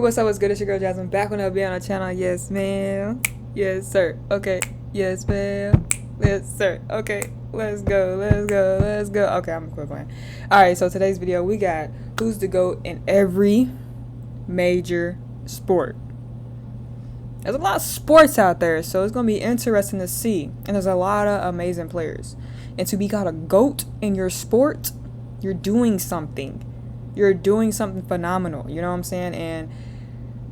What's up, what's good? It's your girl Jasmine back on the on our channel. Yes, ma'am. Yes, sir. Okay. Yes, ma'am. Yes, sir. Okay. Let's go. Let's go. Let's go. Okay, I'm quit playing. Alright, so today's video we got who's the GOAT in every major sport. There's a lot of sports out there, so it's gonna be interesting to see. And there's a lot of amazing players. And to be called a GOAT in your sport, you're doing something. You're doing something phenomenal. You know what I'm saying? And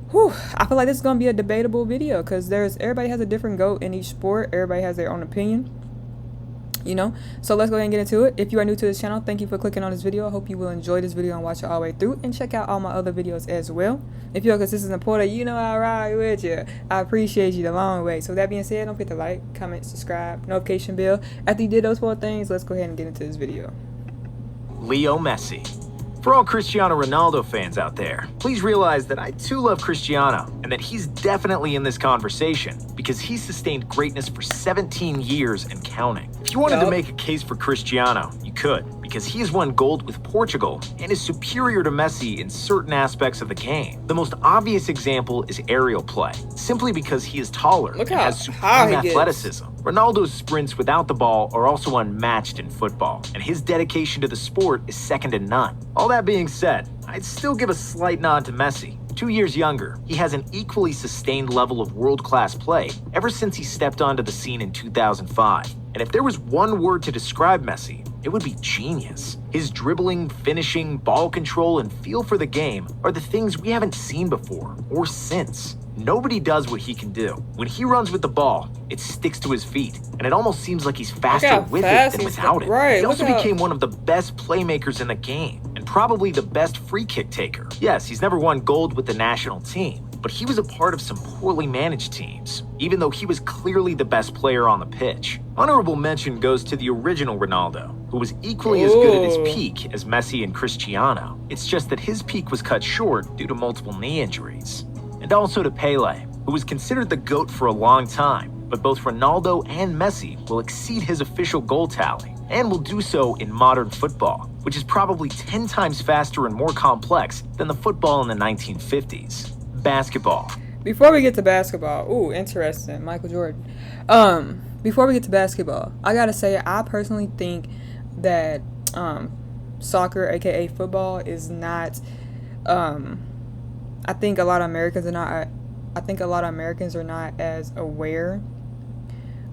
I feel like this is gonna be a debatable video because everybody has a different GOAT in each sport. Everybody has their own opinion, you know. So let's go ahead and get into it. If you are new to this channel, thank you for clicking on this video. I hope you will enjoy this video and watch it all the way through, and check out all my other videos as well. If you're a consistent supporter, you know I ride with you. I appreciate you the long way. So with that being said, don't forget to like, comment, subscribe, notification bell. After you did those 4 things, let's go ahead and get into this video. Leo Messi. For all Cristiano Ronaldo fans out there, please realize that I too love Cristiano and that he's definitely in this conversation because he's sustained greatness for 17 years and counting. If you wanted to make a case for Cristiano, you could, because he has won gold with Portugal and is superior to Messi in certain aspects of the game. The most obvious example is aerial play, simply because he is taller and has supreme athleticism. Ronaldo's sprints without the ball are also unmatched in football, and his dedication to the sport is second to none. All that being said, I'd still give a slight nod to Messi. 2 years younger, he has an equally sustained level of world-class play ever since he stepped onto the scene in 2005. And if there was one word to describe Messi, it would be genius. His dribbling, finishing, ball control, and feel for the game are the things we haven't seen before or since. Nobody does what he can do. When he runs with the ball, it sticks to his feet, and it almost seems like he's faster with it than without it. Right, he also became one of the best playmakers in the game, and probably the best free kick taker. Yes, he's never won gold with the national team, but he was a part of some poorly managed teams, even though he was clearly the best player on the pitch. Honorable mention goes to the original Ronaldo, who was equally as good at his peak as Messi and Cristiano. It's just that his peak was cut short due to multiple knee injuries. And also to Pele, who was considered the GOAT for a long time, but both Ronaldo and Messi will exceed his official goal tally, and will do so in modern football, which is probably 10 times faster and more complex than the football in the 1950s. Basketball. Before we get to basketball, ooh, interesting, Michael Jordan. Before we get to basketball, I gotta say, I personally think that soccer, aka football, is not. I think a lot of Americans are not. I think a lot of Americans are not as aware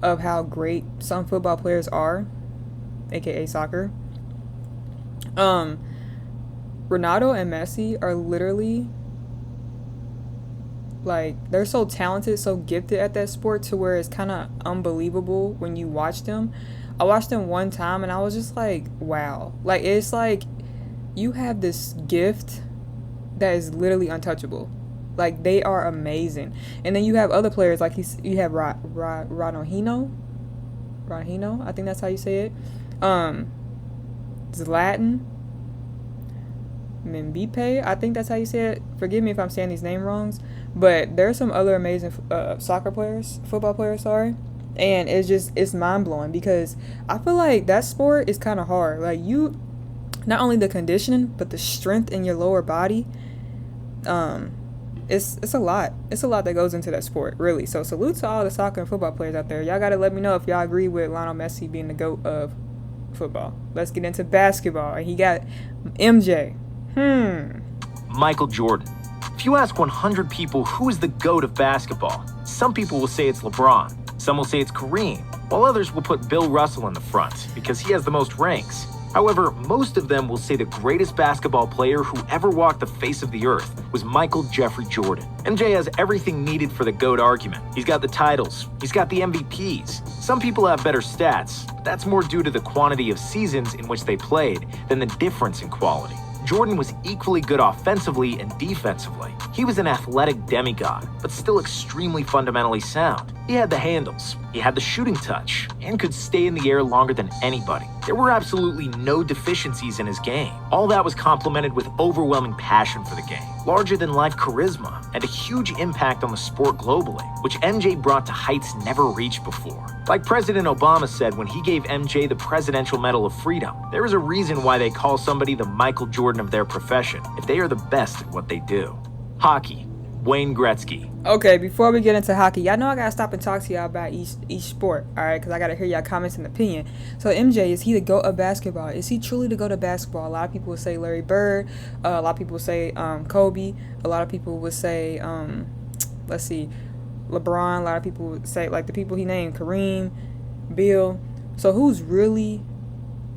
of how great some football players are, aka soccer. Ronaldo and Messi are literally, like, they're so talented, so gifted at that sport to where it's kind of unbelievable when you watch them. I watched them one time and I was just like, wow. Like, it's like you have this gift that is literally untouchable. Like, they are amazing. And then you have other players, like you have Ronaldinho, I think that's how you say it. Zlatan Mbappe, I think that's how you say it. Forgive me if I'm saying these names wrong, but there's some other amazing football players, sorry. And it's mind-blowing because I feel like that sport is kind of hard. Like, you, not only the conditioning, but the strength in your lower body. It's a lot. It's a lot that goes into that sport, really. So salute to all the soccer and football players out there. Y'all gotta let me know if y'all agree with Lionel Messi being the GOAT of football. Let's get into basketball. He got MJ. Michael Jordan. If you ask 100 people who is the GOAT of basketball, some people will say it's LeBron. Some will say it's Kareem, while others will put Bill Russell in the front because he has the most rings. However, most of them will say the greatest basketball player who ever walked the face of the earth was Michael Jeffrey Jordan. MJ has everything needed for the GOAT argument. He's got the titles, he's got the MVPs. Some people have better stats, but that's more due to the quantity of seasons in which they played than the difference in quality. Jordan was equally good offensively and defensively. He was an athletic demigod, but still extremely fundamentally sound. He had the handles, he had the shooting touch, and could stay in the air longer than anybody. There were absolutely no deficiencies in his game. All that was complemented with overwhelming passion for the game, larger-than-life charisma, and a huge impact on the sport globally, which MJ brought to heights never reached before. Like President Obama said when he gave MJ the Presidential Medal of Freedom, there is a reason why they call somebody the Michael Jordan of their profession, if they are the best at what they do. Hockey, Wayne Gretzky. Okay, before we get into hockey, y'all know I gotta stop and talk to y'all about each sport, all right? Because I gotta hear y'all comments and opinion. So MJ, is he the GOAT of basketball? Is he truly the GOAT of basketball? A lot of people would say Larry Bird. A lot of people would say Kobe. A lot of people would say let's see, LeBron. A lot of people would say like the people he named, Kareem, Bill. So who's really?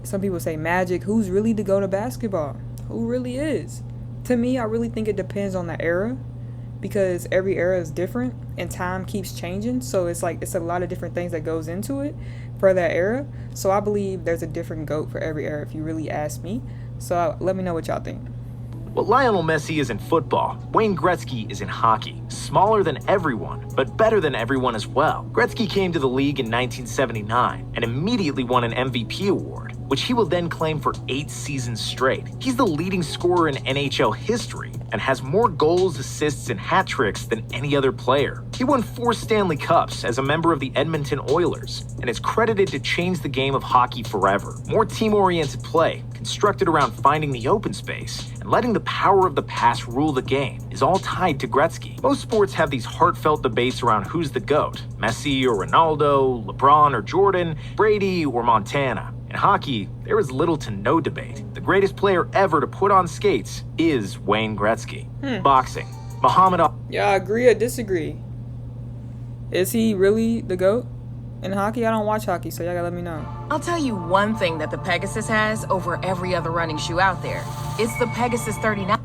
Some people say Magic. Who's really the GOAT of basketball? Who really is? To me, I really think it depends on the era, because every era is different and time keeps changing. So it's like it's a lot of different things that goes into it for that era. So I believe there's a different GOAT for every era if you really ask me. So let me know what y'all think. Well, Lionel Messi is in football. Wayne Gretzky is in hockey. Smaller than everyone, but better than everyone as well. Gretzky came to the league in 1979 and immediately won an MVP award, which he will then claim for 8 seasons straight. He's the leading scorer in NHL history and has more goals, assists, and hat tricks than any other player. He won 4 Stanley Cups as a member of the Edmonton Oilers and is credited to change the game of hockey forever. More team-oriented play, constructed around finding the open space and letting the power of the pass rule the game, is all tied to Gretzky. Most sports have these heartfelt debates around who's the GOAT, Messi or Ronaldo, LeBron or Jordan, Brady or Montana. In hockey, there is little to no debate. The greatest player ever to put on skates is Wayne Gretzky. Boxing, Muhammad Ali. Y'all agree or disagree? Is he really the GOAT in hockey? I don't watch hockey, so y'all gotta let me know. I'll tell you one thing that the Pegasus has over every other running shoe out there. It's the Pegasus 39.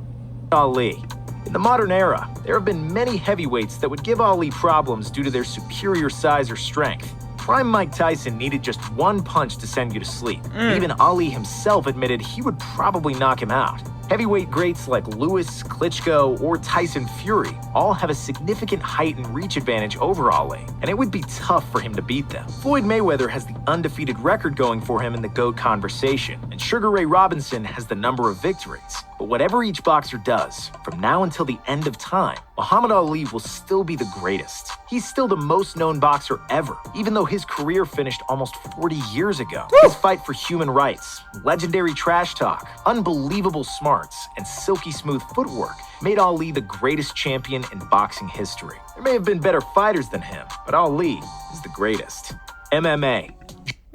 Ali. In the modern era, there have been many heavyweights that would give Ali problems due to their superior size or strength. Prime Mike Tyson needed just one punch to send you to sleep. Even Ali himself admitted he would probably knock him out. Heavyweight greats like Lewis, Klitschko, or Tyson Fury all have a significant height and reach advantage over Ali, and it would be tough for him to beat them. Floyd Mayweather has the undefeated record going for him in the GOAT conversation, and Sugar Ray Robinson has the number of victories. But whatever each boxer does, from now until the end of time, Muhammad Ali will still be the greatest. He's still the most known boxer ever, even though his career finished almost 40 years ago. His fight for human rights, legendary trash talk, unbelievable smarts, and silky smooth footwork made Ali the greatest champion in boxing history. There may have been better fighters than him, but Ali is the greatest. MMA.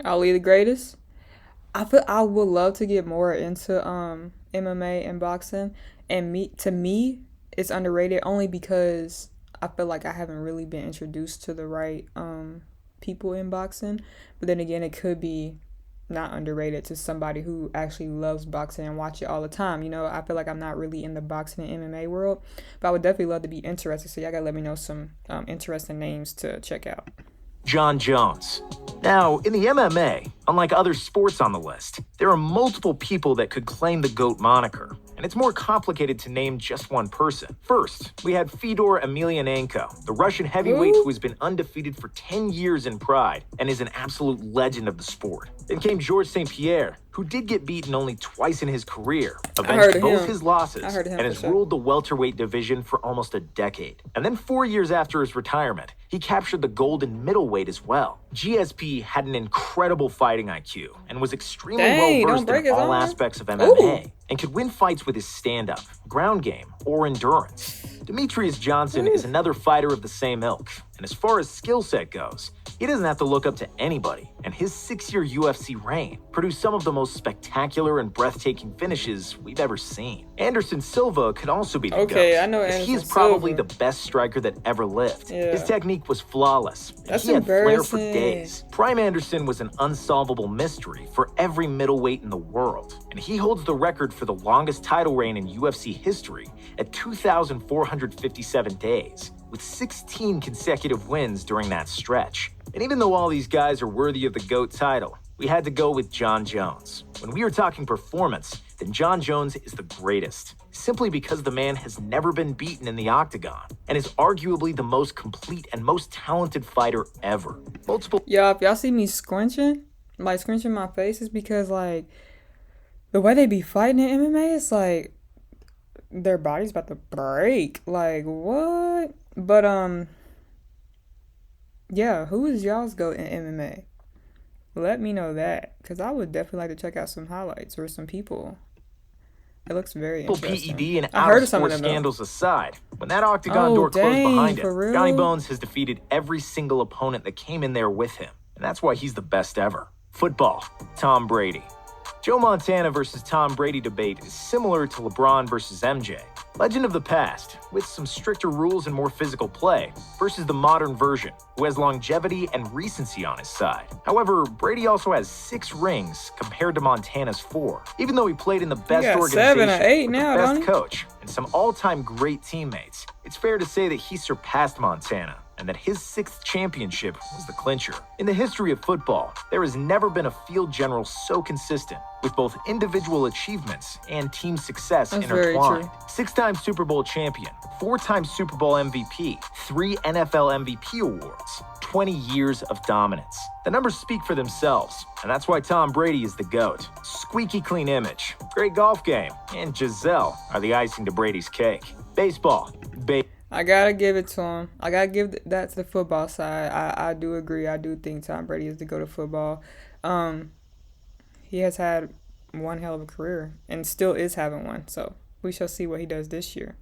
Ali the greatest? I would love to get more into MMA and boxing, and to me it's underrated only because I feel like I haven't really been introduced to the right people in boxing. But then again, it could be not underrated to somebody who actually loves boxing and watch it all the time. You know, I feel like I'm not really in the boxing and MMA world, but I would definitely love to be interested. So y'all gotta let me know some interesting names to check out. John Jones. Now, in the MMA, unlike other sports on the list, there are multiple people that could claim the GOAT moniker, and it's more complicated to name just one person. First, we had Fedor Emelianenko, the Russian heavyweight who has been undefeated for 10 years in Pride and is an absolute legend of the sport. Then came Georges St. Pierre, who did get beaten only twice in his career, avenged both his losses, and has ruled the welterweight division for almost a decade. And then 4 years after his retirement, he captured the gold in middleweight as well. GSP had an incredible fighting IQ and was extremely well-versed in all aspects of MMA and could win fights with his stand-up, ground game, or endurance. Demetrius Johnson is another fighter of the same ilk, and as far as skill set goes, he doesn't have to look up to anybody, and his 6-year UFC reign produced some of the most spectacular and breathtaking finishes we've ever seen. Anderson Silva could also be the GOAT, I know Anderson he is probably Silva. the best striker that ever lived. Yeah. His technique was flawless, and That's he had flair for embarrassing. days. Prime Anderson was an unsolvable mystery for every middleweight in the world, and he holds the record for the longest title reign in UFC history at 2,457 days, with 16 consecutive wins during that stretch. And even though all these guys are worthy of the GOAT title, we had to go with John Jones. When we were talking performance, then John Jones is the greatest, simply because the man has never been beaten in the octagon, and is arguably the most complete and most talented fighter ever. Y'all, if y'all see me scrunching my face, is because like the way they be fighting in MMA, it's like their body's about to break. Like what? But yeah, who is y'all's GOAT in MMA? Let me know that, because I would definitely like to check out some highlights or some people. It looks very PED interesting. and I heard of out-of-sport some of them, though. scandals aside, when that octagon Oh, door closed dang, behind for him, real? Johnny Bones has defeated every single opponent that came in there with him, and that's why he's the best ever. Football, Tom Brady. Joe Montana versus Tom Brady debate is similar to LeBron versus MJ. Legend of the past, with some stricter rules and more physical play, versus the modern version, who has longevity and recency on his side. However, Brady also has 6 rings compared to Montana's 4, even though he played in the best got organization, 7 or 8 with now, the best don't he? coach, and some all-time great teammates. It's fair to say that he surpassed Montana, and that his 6th championship was the clincher. In the history of football, there has never been a field general so consistent, with both individual achievements and team success That's very intertwined. true. 6-time Super Bowl champion, 4-time Super Bowl MVP, 3 NFL MVP awards, 20 years of dominance. The numbers speak for themselves, and that's why Tom Brady is the GOAT. Squeaky clean image, great golf game, and Giselle are the icing to Brady's cake. Baseball. I gotta give it to him. I gotta give that to the football side. I do agree. I do think Tom Brady is the go to football. He has had one hell of a career and still is having one. So we shall see what he does this year.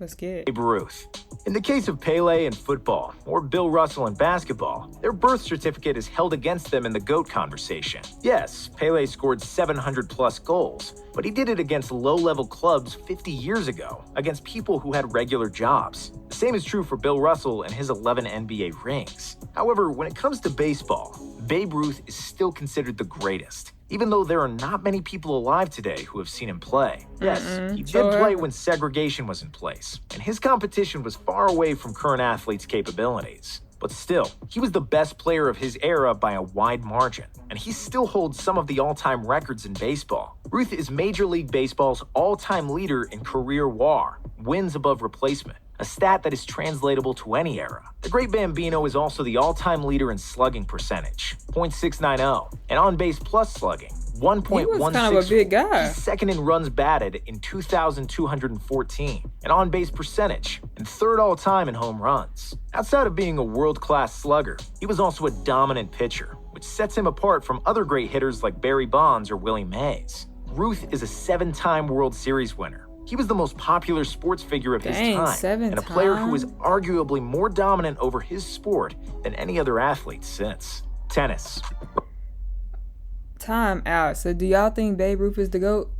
Let's get it. Babe Ruth. In the case of Pele in football, or Bill Russell in basketball, their birth certificate is held against them in the GOAT conversation. Yes, Pele scored 700-plus goals, but he did it against low-level clubs 50 years ago, against people who had regular jobs. The same is true for Bill Russell and his 11 NBA rings. However, when it comes to baseball, Babe Ruth is still considered the greatest, even though there are not many people alive today who have seen him play. Yes, he did play when segregation was in place, and his competition was far away from current athletes' capabilities. But still, he was the best player of his era by a wide margin, and he still holds some of the all-time records in baseball. Ruth is Major League Baseball's all-time leader in career WAR, wins above replacement, a stat that is translatable to any era. The Great Bambino is also the all-time leader in slugging percentage, .690, and on-base plus slugging, 1.164. He was kind of a big guy. He's second in runs batted in 2,214, and on-base percentage, and third all-time in home runs. Outside of being a world-class slugger, he was also a dominant pitcher, which sets him apart from other great hitters like Barry Bonds or Willie Mays. Ruth is a 7-time World Series winner. He was the most popular sports figure of his time, and a player who is arguably more dominant over his sport than any other athlete since. Tennis. Time out. So do y'all think Babe Ruth is the GOAT?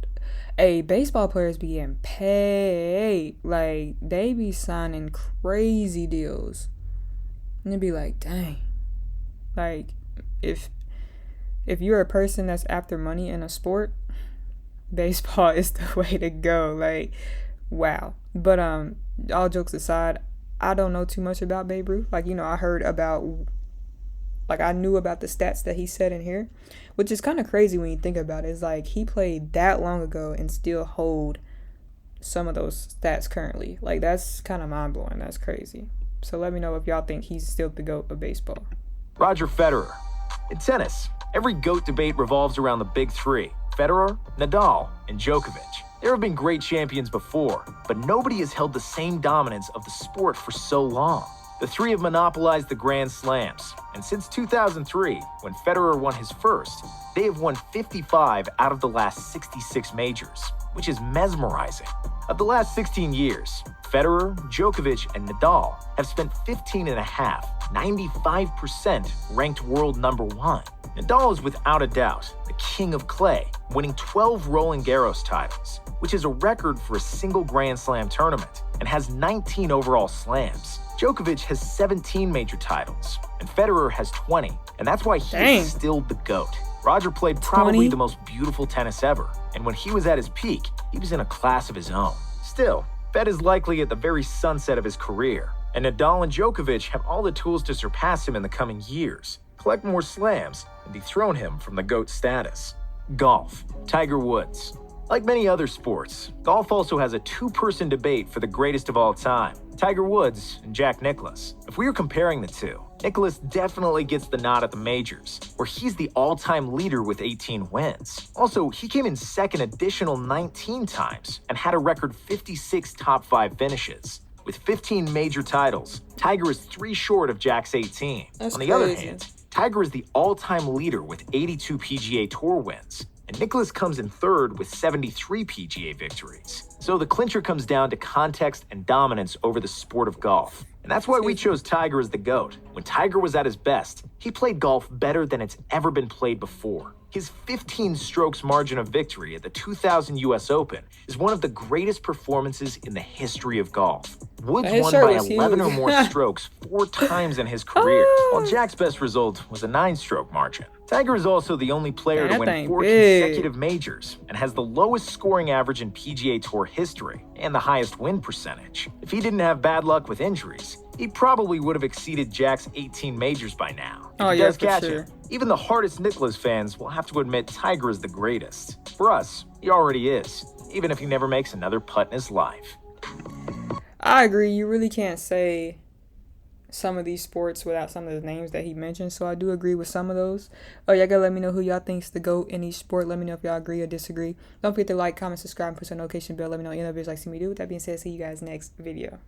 Hey, baseball players be getting paid. Like, they be signing crazy deals. And they be like, dang. Like, if you're a person that's after money in a sport, baseball is the way to go. Like, wow. But all jokes aside, I don't know too much about Babe Ruth. Like, I heard about, like, I knew about the stats that he said in here, which is kind of crazy when you think about it. It's like he played that long ago and still hold some of those stats currently. Like, that's kind of mind-blowing. That's crazy. So let me know if y'all think he's still the GOAT of baseball. Roger Federer. In tennis, every GOAT debate revolves around the big 3. Federer, Nadal, and Djokovic. There have been great champions before, but nobody has held the same dominance of the sport for so long. The 3 have monopolized the Grand Slams, and since 2003, when Federer won his first, they have won 55 out of the last 66 majors, which is mesmerizing. Of the last 16 years, Federer, Djokovic, and Nadal have spent 95% ranked world number 1. Nadal is without a doubt the king of clay, winning 12 Roland Garros titles, which is a record for a single Grand Slam tournament, and has 19 overall slams. Djokovic has 17 major titles, and Federer has 20, and that's why he is still the GOAT. Roger played probably the most beautiful tennis ever, and when he was at his peak, he was in a class of his own. Still, Fed is likely at the very sunset of his career, and Nadal and Djokovic have all the tools to surpass him in the coming years, collect more slams, and dethrone him from the GOAT status. Golf. Tiger Woods. Like many other sports, golf also has a 2-person debate for the greatest of all time, Tiger Woods and Jack Nicklaus. If we were comparing the two, Nicklaus definitely gets the nod at the majors, where he's the all-time leader with 18 wins. Also, he came in second additional 19 times and had a record 56 top 5 finishes. With 15 major titles, Tiger is 3 short of Jack's 18. That's On the crazy. other hand, Tiger is the all-time leader with 82 PGA Tour wins. and Nicklaus comes in third with 73 PGA victories. So the clincher comes down to context and dominance over the sport of golf. And that's why we chose Tiger as the GOAT. When Tiger was at his best, he played golf better than it's ever been played before. His 15 strokes margin of victory at the 2000 US Open is one of the greatest performances in the history of golf. Woods His won shirt by was 11 or huge. more strokes 4 times in his career, while Jack's best result was a 9-stroke margin. Tiger is also the only player Man, to that win thing 4 big. consecutive majors and has the lowest scoring average in PGA Tour history and the highest win percentage. If he didn't have bad luck with injuries, he probably would have exceeded Jack's 18 majors by now. If Oh, he yeah, does for catch sure. him, even the hardest Nicklaus fans will have to admit Tiger is the greatest. For us, he already is, even if he never makes another putt in his life. I agree. You really can't say some of these sports without some of the names that he mentioned. So I do agree with some of those. Oh, y'all gotta let me know who y'all think's the GOAT in each sport. Let me know if y'all agree or disagree. Don't forget to like, comment, subscribe, and push the notification bell. Let me know any other videos like see me do. With that being said, see you guys next video.